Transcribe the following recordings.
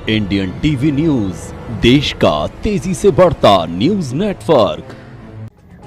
Indian TV news, देश का तेजी से बढ़ता न्यूज नेटवर्क।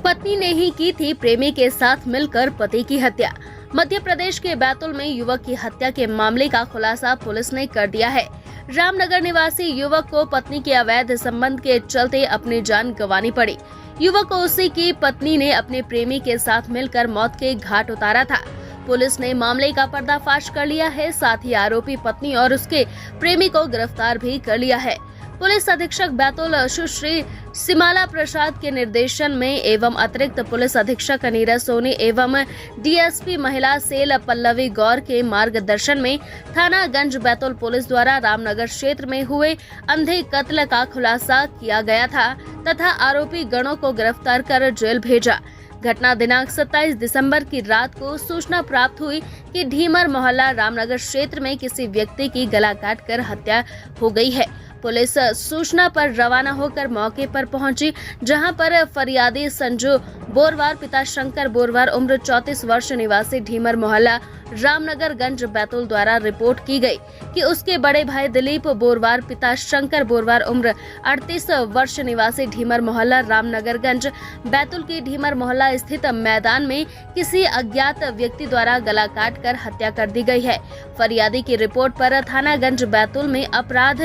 पत्नी ने ही की थी प्रेमी के साथ मिलकर पति की हत्या। मध्य प्रदेश के बैतूल में युवक की हत्या के मामले का खुलासा पुलिस ने कर दिया है। रामनगर निवासी युवक को पत्नी के अवैध संबंध के चलते अपनी जान गंवानी पड़ी। युवक को उसी की पत्नी ने अपने प्रेमी के साथ मिलकर मौत के घाट उतारा था। पुलिस ने मामले का पर्दाफाश कर लिया है, साथ ही आरोपी पत्नी और उसके प्रेमी को गिरफ्तार भी कर लिया है। पुलिस अधीक्षक बैतूल सुश्री सिमाला प्रसाद के निर्देशन में एवं अतिरिक्त पुलिस अधीक्षक नीरज सोनी एवं डीएसपी महिला सेल पल्लवी गौर के मार्गदर्शन में थाना गंज बैतूल पुलिस द्वारा रामनगर क्षेत्र में हुए अंधे कत्ल का खुलासा किया गया था तथा आरोपी गणों को गिरफ्तार कर जेल भेजा। घटना दिनांक 27 दिसंबर की रात को सूचना प्राप्त हुई कि ढीमर मोहल्ला रामनगर क्षेत्र में किसी व्यक्ति की गला काटकर हत्या हो गई है। पुलिस सूचना पर रवाना होकर मौके पर पहुंची, जहां पर फरियादी संजू बोरवार पिता शंकर बोरवार उम्र 34 वर्ष निवासी ढीमर मोहल्ला रामनगर गंज बैतूल द्वारा रिपोर्ट की गई कि उसके बड़े भाई दिलीप बोरवार पिता शंकर बोरवार उम्र 38 वर्ष निवासी ढीमर मोहल्ला रामनगर गंज बैतूल की ढीमर मोहल्ला स्थित मैदान में किसी अज्ञात व्यक्ति द्वारा गला काटकर हत्या कर दी गई है। फरियादी की रिपोर्ट पर थाना गंज बैतूल में अपराध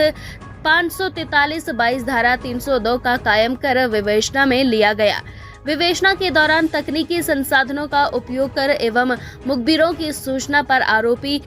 543/22 धारा 302 का कायम कर विवेचना में लिया गया। विवेचना के दौरान तकनीकी संसाधनों का उपयोग कर एवं मुखबिरों की सूचना पर आरोपी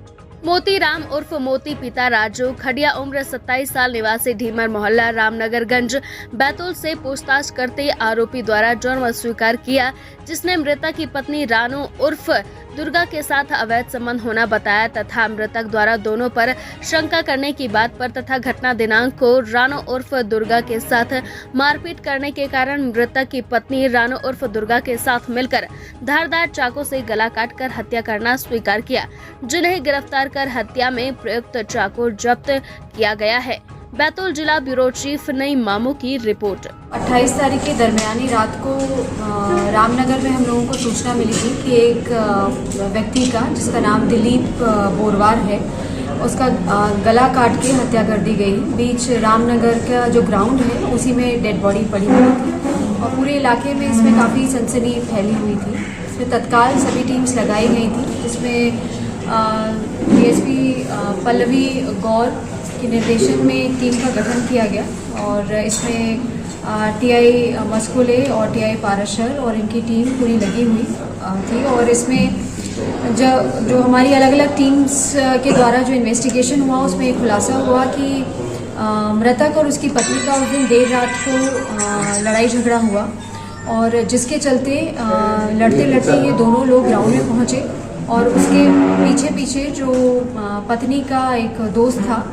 मोतीराम उर्फ मोती पिता राजू खडिया उम्र 27 साल निवासी ढीमर मोहल्ला रामनगरगंज बैतूल से पूछताछ करते आरोपी द्वारा जुर्म स्वीकार किया, जिसने मृतक की पत्नी रानू उर्फ दुर्गा के साथ अवैध संबंध होना बताया तथा मृतक द्वारा दोनों पर शंका करने की बात पर तथा घटना दिनांक को रानू उर्फ दुर्गा के साथ मारपीट करने के कारण मृतक की पत्नी रानू उर्फ दुर्गा के साथ मिलकर धारदार चाकू से गला काटकर हत्या करना स्वीकार किया, जिन्हें गिरफ्तार कर हत्या में प्रयुक्त चाकू जब्त किया गया है। बैतूल जिला ब्यूरो चीफ नई मामू की रिपोर्ट। 28 तारीख के दरमियानी रात को रामनगर में हम लोगों को सूचना मिली थी कि एक व्यक्ति का, जिसका नाम दिलीप बोरवार है, उसका गला काट के हत्या कर दी गई। बीच रामनगर का जो ग्राउंड है उसी में डेड बॉडी पड़ी हुई थी और पूरे इलाके में इसमें काफ़ी सनसनी फैली हुई थी। इसमें तत्काल सभी टीम्स लगाई गई थी, जिसमें डीएसपी पल्लवी गौर के निर्देशन में एक टीम का गठन किया गया और इसमें टीआई मस्कुले और टीआई पाराशर और इनकी टीम पूरी लगी हुई थी। और इसमें जो हमारी अलग अलग टीम्स के द्वारा जो इन्वेस्टिगेशन हुआ उसमें एक खुलासा हुआ कि मृतक और उसकी पत्नी का उस दिन देर रात को लड़ाई झगड़ा हुआ और जिसके चलते लड़ते लड़ते ये दोनों लोग ग्राउंड में पहुँचे और उसके पीछे पीछे जो पत्नी का एक दोस्त था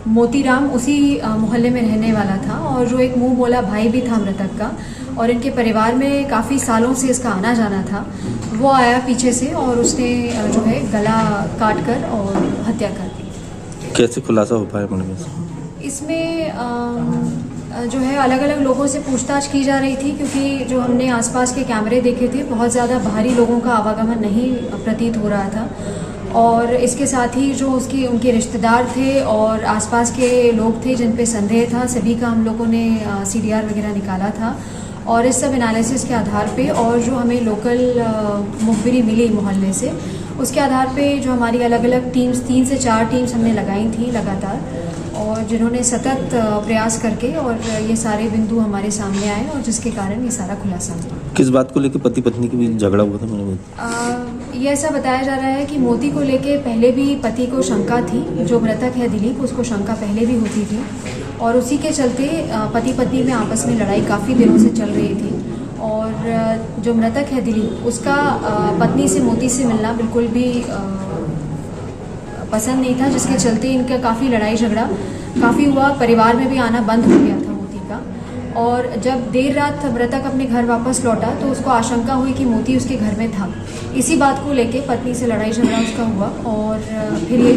मोतीराम, उसी मोहल्ले में रहने वाला था और जो एक मुंह बोला भाई भी था मृतक का और इनके परिवार में काफ़ी सालों से इसका आना जाना था, वो आया पीछे से और उसने जो है गला काट कर और हत्या कर दी। कैसे खुलासा हो पाया मामले में? इसमें जो है अलग अलग लोगों से पूछताछ की जा रही थी, क्योंकि जो हमने आसपास के कैमरे देखे थे बहुत ज़्यादा बाहरी लोगों का आवागमन नहीं प्रतीत हो रहा था और इसके साथ ही जो उनके रिश्तेदार थे और आसपास के लोग थे जिन पे संदेह था, सभी का हम लोगों ने सीडीआर वगैरह निकाला था और इस सब एनालिसिस के आधार पे और जो हमें लोकल मुखबिरी मिली मोहल्ले से, उसके आधार पे जो हमारी अलग अलग टीम्स 3 से 4 टीम्स हमने लगाई थी लगातार और जिन्होंने सतत प्रयास करके और ये सारे बिंदु हमारे सामने आए और जिसके कारण ये सारा खुलासा हुआ। किस बात को लेकर पति पत्नी के बीच झगड़ा हुआ था? मैंने ये ऐसा बताया जा रहा है कि मोती को लेके पहले भी पति को शंका थी, जो मृतक है दिलीप, उसको शंका पहले भी होती थी और उसी के चलते पति पत्नी में आपस में लड़ाई काफ़ी दिनों से चल रही थी और जो मृतक है दिलीप, उसका पत्नी से मोती से मिलना बिल्कुल भी पसंद नहीं था, जिसके चलते इनका काफ़ी लड़ाई झगड़ा काफ़ी हुआ। परिवार में भी आना बंद हो गया था मोती का और जब देर रात मृतक अपने घर वापस लौटा तो उसको आशंका हुई कि मोती उसके घर में था। इसी बात को लेके पत्नी से लड़ाई झगड़ा उसका हुआ और फिर ये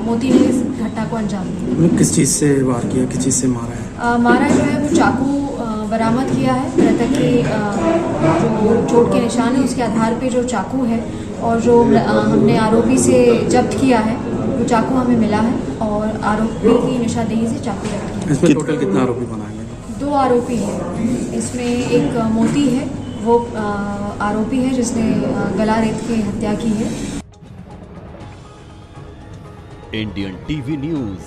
मोती ने इस घटना को अंजाम दिया। किस चीज़ से वार किया, किस चीज़ से मारा है? मारा जो है वो चाकू बरामद किया है। मृतक की जो चोट के निशान है उसके आधार पे जो चाकू है और जो हमने आरोपी से जब्त किया है वो चाकू हमें मिला है और आरोपी की निशानदेही से चाकू रखी है। इसमें टोटल कितना आरोपी बनाए गए? 2 आरोपी हैं। इसमें एक मोती है, वो आरोपी है जिसने गला रेत के हत्या की है। इंडियन टीवी न्यूज,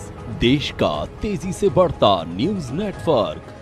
देश का तेजी से बढ़ता न्यूज नेटवर्क।